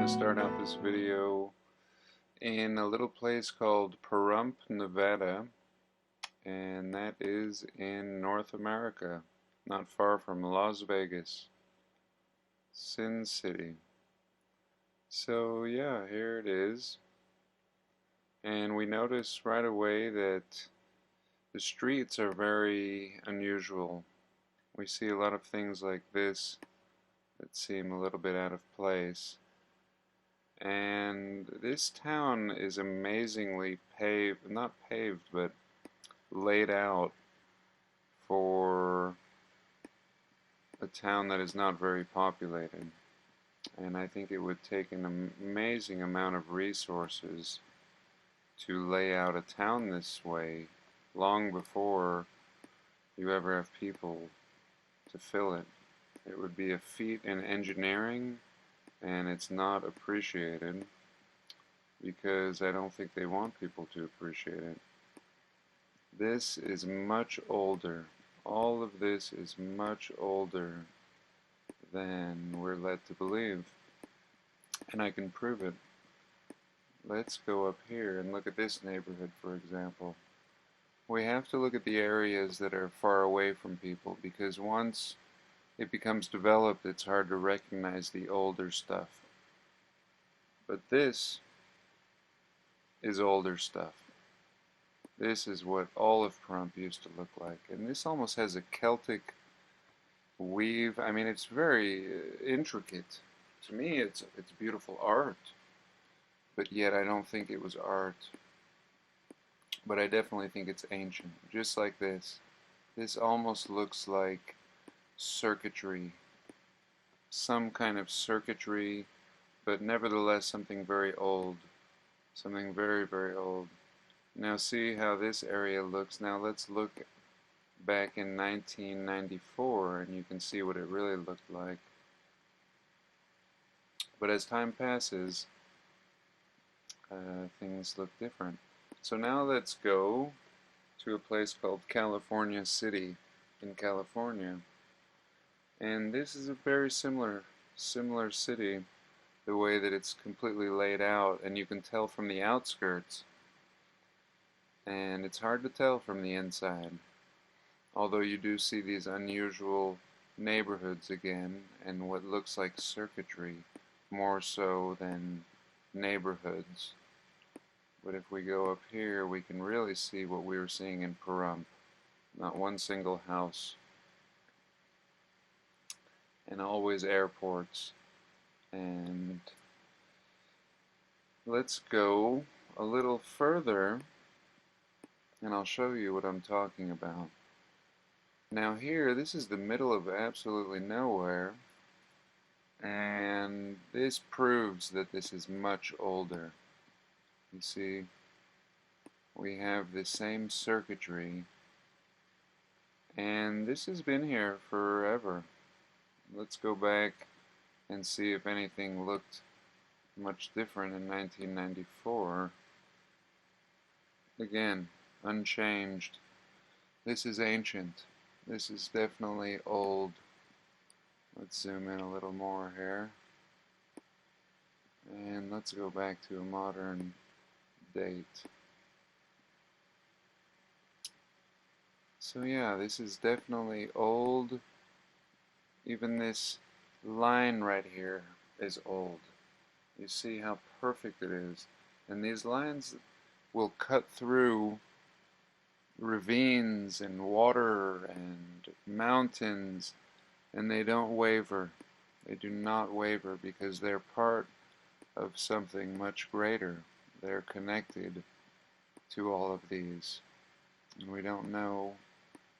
start out this video in a little place called Pahrump, Nevada, and that is in North America, not far from Las Vegas, Sin City. So yeah, here it is, and we notice right away that the streets are very unusual. We see a lot of things like this that seem a little bit out of place. And this town is amazingly paved, not paved, but laid out for a town that is not very populated. And I think it would take an amazing amount of resources to lay out a town this way long before you ever have people to fill it. It would be a feat in engineering, and it's not appreciated because I don't think they want people to appreciate it. This is much older. All of this is much older than we're led to believe, and I can prove it. Let's go up here and look at this neighborhood, for example. We have to look at the areas that are far away from people, because once it becomes developed, it's hard to recognize the older stuff. But this is older stuff. This is what all of Pahrump used to look like. And this almost has a Celtic weave. I mean, it's very intricate. To me, it's beautiful art. But yet I don't think it was art. But I definitely think it's ancient. Just like this. This almost looks like circuitry, some kind of circuitry, but nevertheless something very old, something very, very old. Now see how this area looks. Now let's look back in 1994 and you can see what it really looked like. But as time passes, things look different. So now let's go to a place called California City in California. And this is a very similar city, the way that it's completely laid out, and you can tell from the outskirts, and it's hard to tell from the inside, although you do see these unusual neighborhoods again, and what looks like circuitry more so than neighborhoods. But if we go up here, we can really see what we were seeing in Pahrump. Not one single house. And always airports. And let's go a little further and I'll show you what I'm talking about. Now here, this is the middle of absolutely nowhere, and this proves that this is much older. You see, we have the same circuitry, and this has been here forever. Let's go back and see if anything looked much different in 1994. Again, unchanged. This is ancient. This is definitely old. Let's zoom in a little more here. And let's go back to a modern date. So yeah, this is definitely old. Even this line right here is old. You see how perfect it is. And these lines will cut through ravines and water and mountains, and they don't waver. They do not waver because they're part of something much greater. They're connected to all of these, and we don't know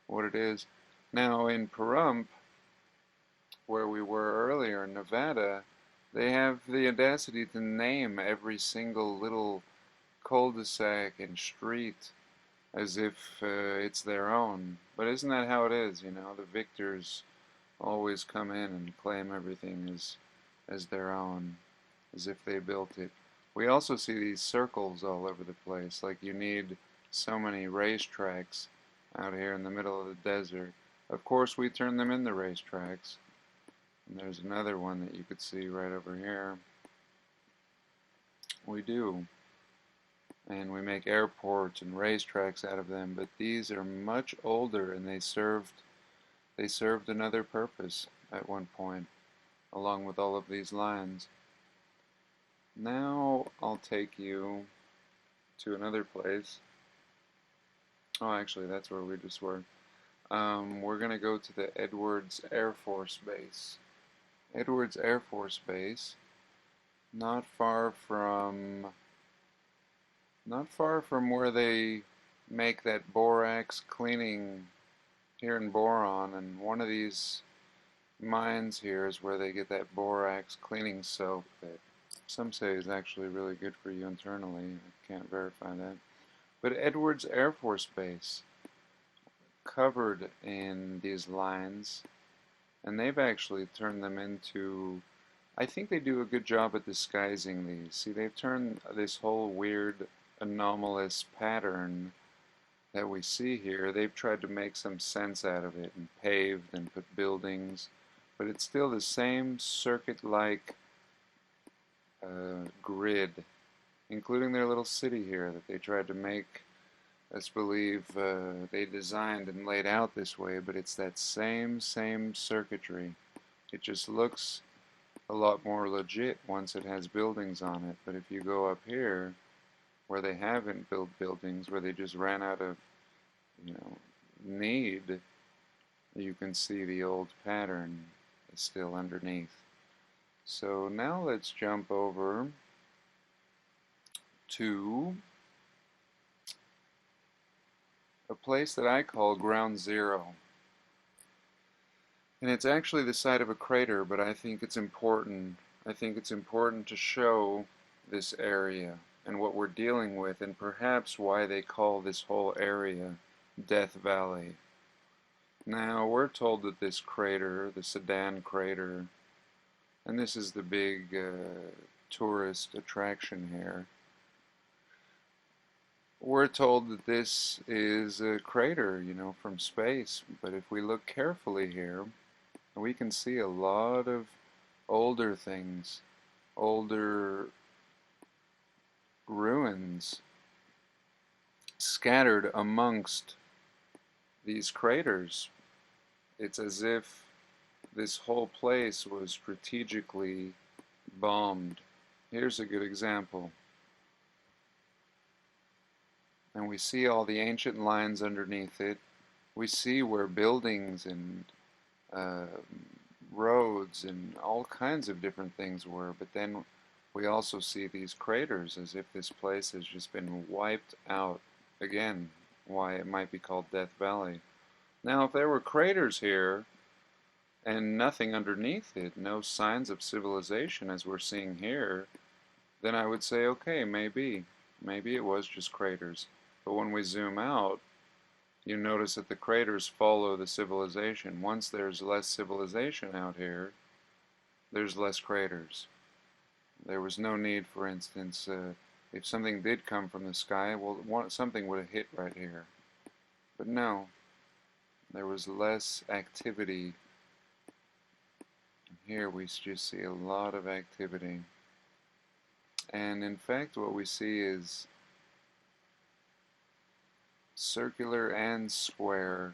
what it is. Now in Pahrump, where we were earlier in Nevada, they have the audacity to name every single little cul-de-sac and street as if it's their own. But isn't that how it is? You know, the victors always come in and claim everything as their own, as if they built it. We also see these circles all over the place, like you need so many racetracks out here in the middle of the desert. Of course we turn them into racetracks. And there's another one that you could see right over here. We do. And we make airports and racetracks out of them, but these are much older, and they served another purpose at one point, along with all of these lines. Now I'll take you to another place. Oh, actually, that's where we just were. We're going to go to the Edwards Air Force Base. Edwards Air Force Base, not far from where they make that borax cleaning here in Boron, and one of these mines here is where they get that borax cleaning soap that some say is actually really good for you internally. I can't verify that. But Edwards Air Force Base, covered in these lines, and they've actually turned them into, I think they do a good job at disguising these. See, they've turned this whole weird anomalous pattern that we see here, they've tried to make some sense out of it and paved and put buildings, but it's still the same circuit-like grid, including their little city here that they tried to make us believe they designed and laid out this way, but it's that same circuitry. It just looks a lot more legit once it has buildings on it, but if you go up here where they haven't built buildings, where they just ran out of, need, you can see the old pattern is still underneath. So now let's jump over to a place that I call Ground Zero. And it's actually the site of a crater, but I think it's important. I think it's important to show this area and what we're dealing with, and perhaps why they call this whole area Death Valley. Now, we're told that this crater, the Sedan crater, and this is the big tourist attraction here, we're told that this is a crater, from space, but if we look carefully here, we can see a lot of older things, older ruins scattered amongst these craters. It's as if this whole place was strategically bombed. Here's a good example. And we see all the ancient lines underneath it. We see where buildings and roads and all kinds of different things were, but then we also see these craters as if this place has just been wiped out. Again, why it might be called Death Valley. Now, if there were craters here and nothing underneath it, no signs of civilization as we're seeing here, then I would say, okay, maybe it was just craters. But when we zoom out, you notice that the craters follow the civilization. Once there's less civilization out here, there's less craters. There was no need, for instance, if something did come from the sky, well, something would have hit right here. But no, there was less activity. Here we just see a lot of activity. And in fact, what we see is circular and square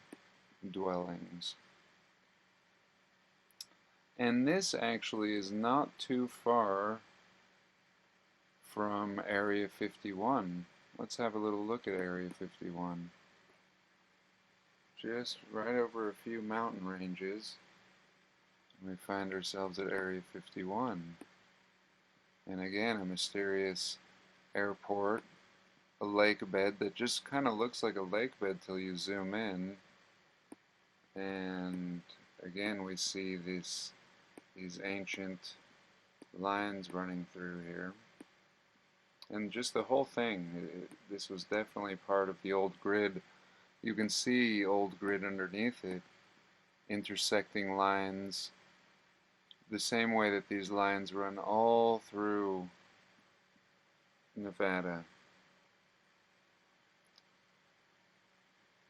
dwellings. And this actually is not too far from Area 51. Let's have a little look at Area 51. Just right over a few mountain ranges, we find ourselves at Area 51. And again, a mysterious airport, a lake bed that just kind of looks like a lake bed till you zoom in. And again, we see these ancient lines running through here. And just the whole thing, this was definitely part of the old grid. You can see old grid underneath it, intersecting lines, the same way that these lines run all through Nevada.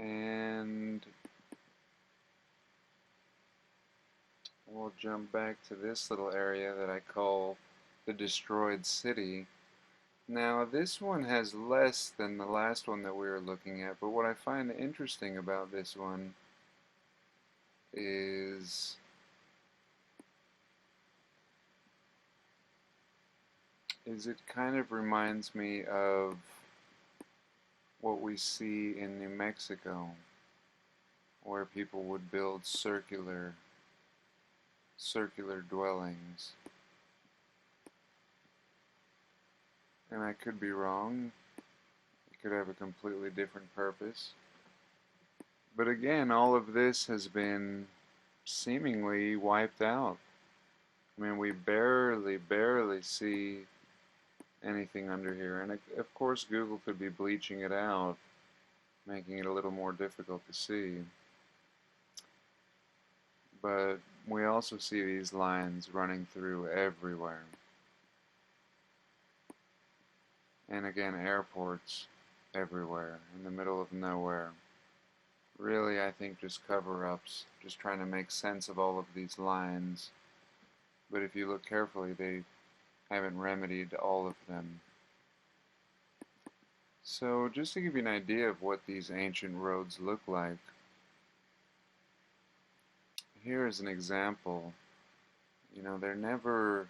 And we'll jump back to this little area that I call the Destroyed City. Now this one has less than the last one that we were looking at, but what I find interesting about this one is it kind of reminds me of what we see in New Mexico, where people would build circular dwellings. And I could be wrong. It could have a completely different purpose. But again, all of this has been seemingly wiped out. I mean, we barely see anything under here. And of course, Google could be bleaching it out, making it a little more difficult to see. But we also see these lines running through everywhere. And again, airports everywhere, in the middle of nowhere. Really, I think just cover-ups, just trying to make sense of all of these lines. But if you look carefully, they haven't remedied all of them. So just to give you an idea of what these ancient roads look like, here is an example. You know, they're never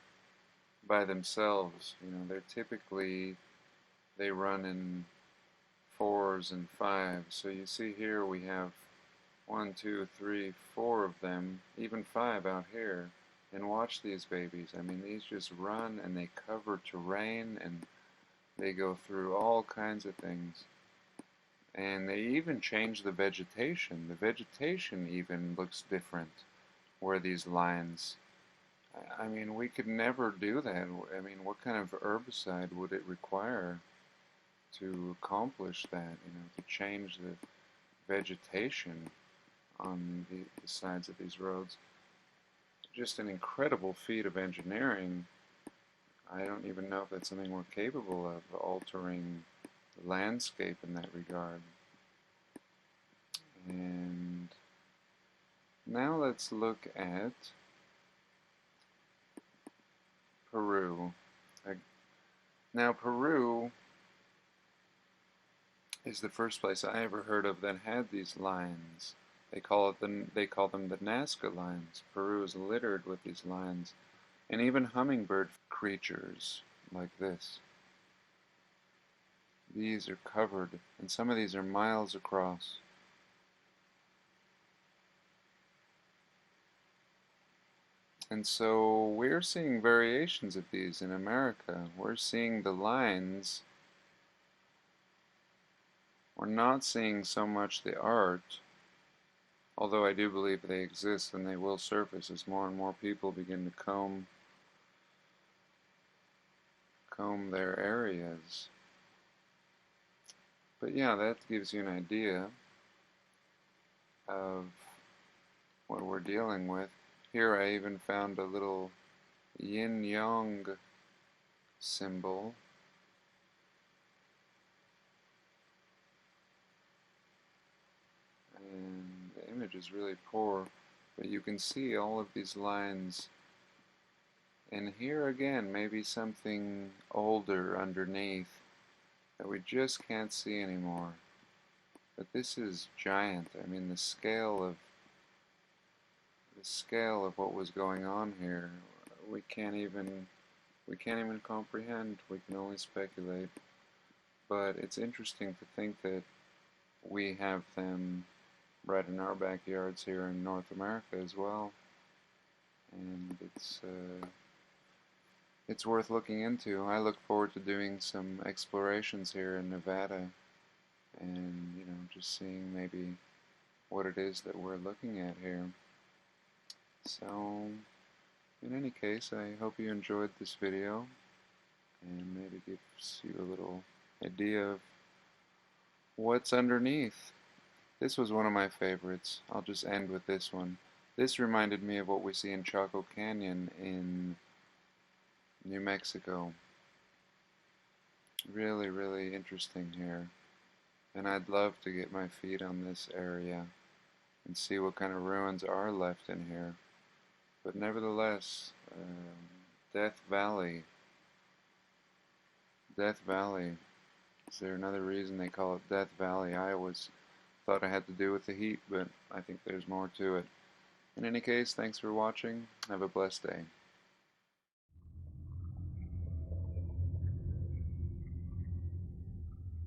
by themselves. You know, they're typically, they run in 4s and 5s. So you see here we have 1, 2, 3, 4 of them, even 5 out here. And watch these babies. I mean, these just run and they cover terrain and they go through all kinds of things. And they even change the vegetation. The vegetation even looks different where these lines. I mean, we could never do that. I mean, what kind of herbicide would it require to accomplish that, you know, to change the vegetation on the sides of these roads? Just an incredible feat of engineering. I don't even know if that's something we're capable of, altering the landscape in that regard. And now let's look at Peru. Now Peru is the first place I ever heard of that had these lines. They call them the Nazca lines. Peru is littered with these lines, and even hummingbird creatures like this. These are covered, and some of these are miles across. And so we're seeing variations of these in America. We're seeing the lines. We're not seeing so much the art, although I do believe they exist and they will surface as more and more people begin to comb their areas. But yeah, that gives you an idea of what we're dealing with. Here I even found a little yin-yang symbol. And the image is really poor, but you can see all of these lines. And here again, maybe something older underneath that we just can't see anymore. But this is giant. I mean, the scale of what was going on here, we can't even comprehend. We can only speculate. But it's interesting to think that we have them right in our backyards here in North America as well, and it's worth looking into. I look forward to doing some explorations here in Nevada, and you know, just seeing maybe what it is that we're looking at here. So, in any case, I hope you enjoyed this video, and maybe gives you a little idea of what's underneath. This was one of my favorites. I'll just end with this one. This reminded me of what we see in Chaco Canyon in New Mexico. Really, really interesting here. And I'd love to get my feet on this area and see what kind of ruins are left in here. But nevertheless, Death Valley Death Valley. Is there another reason they call it Death Valley? I always thought it had to do with the heat, but I think there's more to it. In any case, thanks for watching. Have a blessed day.